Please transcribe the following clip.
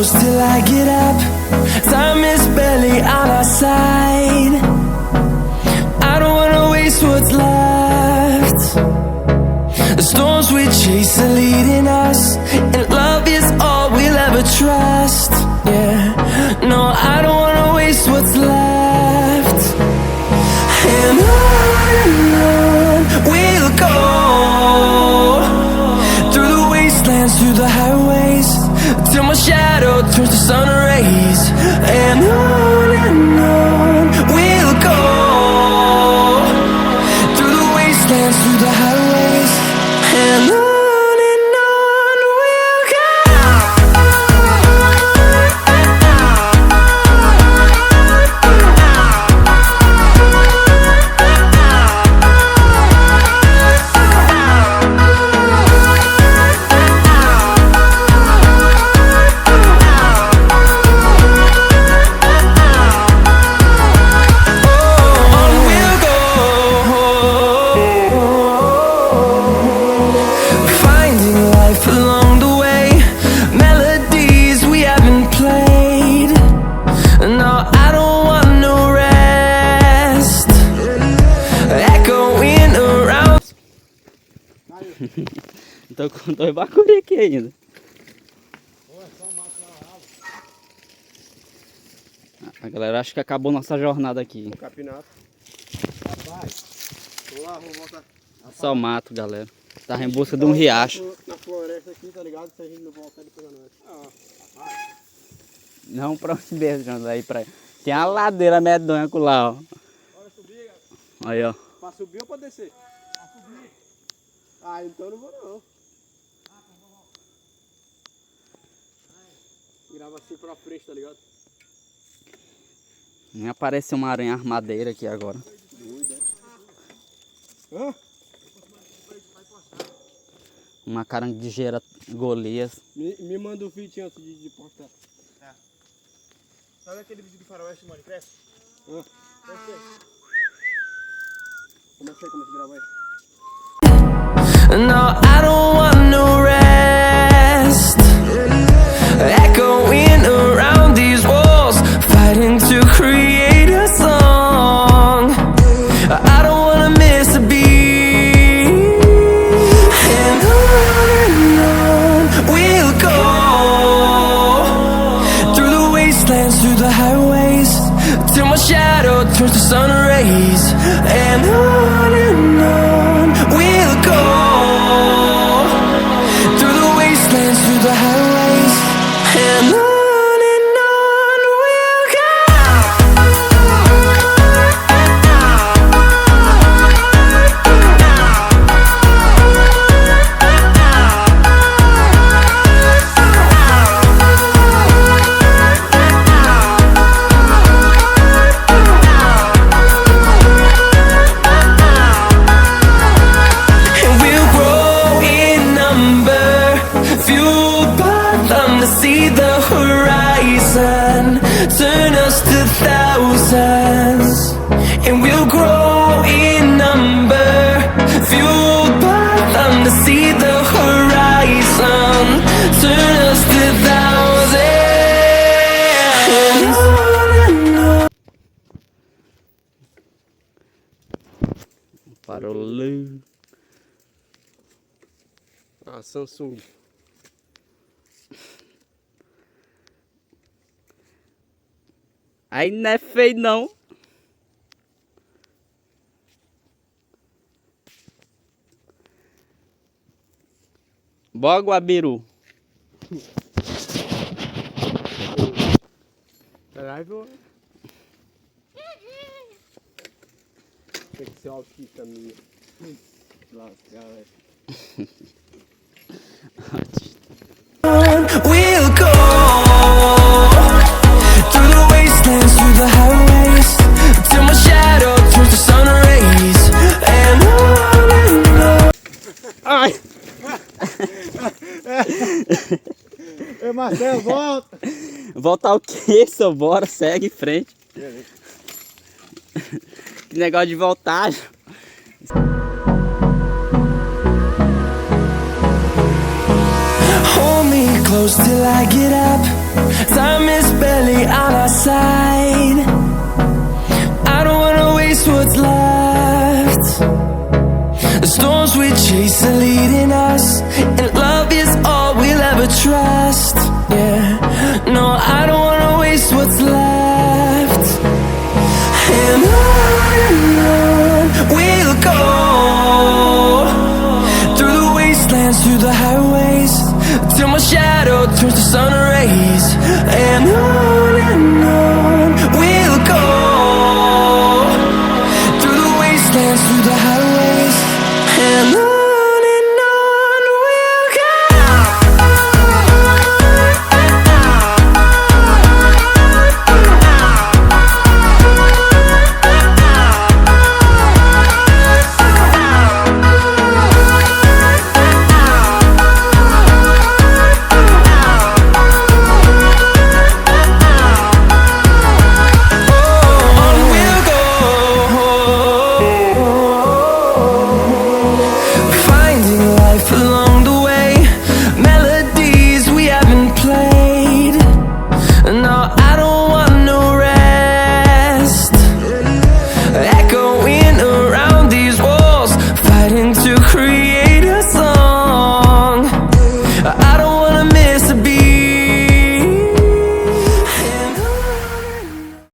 close till I get up. Time is barely on our side. I don't wanna waste what's left. The storms we chase are leading us, and love is all we'll ever trust. Yeah, no, I don't wanna waste what's left. And on we'll go, through the wastelands, through the highways, till my shadow turns to sun rays. And on we'll go, through the wastelands, through the highways, and on we'll go. Tô com 2 bacuri aqui ainda. A galera acha que acabou nossa jornada aqui. Capinato. Rapaz, vamos lá, vamos voltar. Só mato, galera. Tava em busca de um riacho. Na floresta aqui, tá ligado? Se a gente não voltar depois da noite. Não pra onde mesmo, João. Aí pra... Tem uma ladeira medonha com lá, ó. Bora subir, galera. Aí, ó. Pra subir ou pra descer? Pra subir. Ah, então não vou não. Grava assim pra frente, tá ligado? Nem apareceu uma aranha armadeira aqui agora. Hã? Uma caranguejeira Golias. Me manda um vídeo antes de postar. É. Sabe aquele vídeo do faroeste, mano? Cresce? Hã? Cresce. Comecei a gravar aí. No, I don't want no rest. Echoing around these walls, fighting to create a song. I don't wanna miss a beat. And on we'll go, through the wastelands, through the highways, till my shadow turns to sun rays. And on we'll go, through the wastelands, through the highways, and on we'll go. And we'll grow in number, fueled by them to see the horizon, turn us to thousands. And we'll grow in number, fueled by them to see the horizon, turn us to thousands. And on. Parou. Ah, Samsung. Aí não é feio, não. Bora, Guabiru. Caralho, viu? Tem que ser autista minha. Lascar, velho. We'll go, through the wastelands, through the highways, till my shadow turns to sun rays. And on. Ai! Ei, Marcelo, volta! Voltar o quê, seu? Bora, segue em frente. Que negócio de voltar. Hold me close till I get up. Time is barely on our side. I don't wanna waste what's left. The storms we chase are leading us, and love is all we'll ever trust. Yeah, no, I don't wanna waste what's left. And on we'll go, through the wastelands, through the highways, till my shadow turns to sun rays. And on we'll go, through the wastelands, through the highways, and on we'll go. Finding life along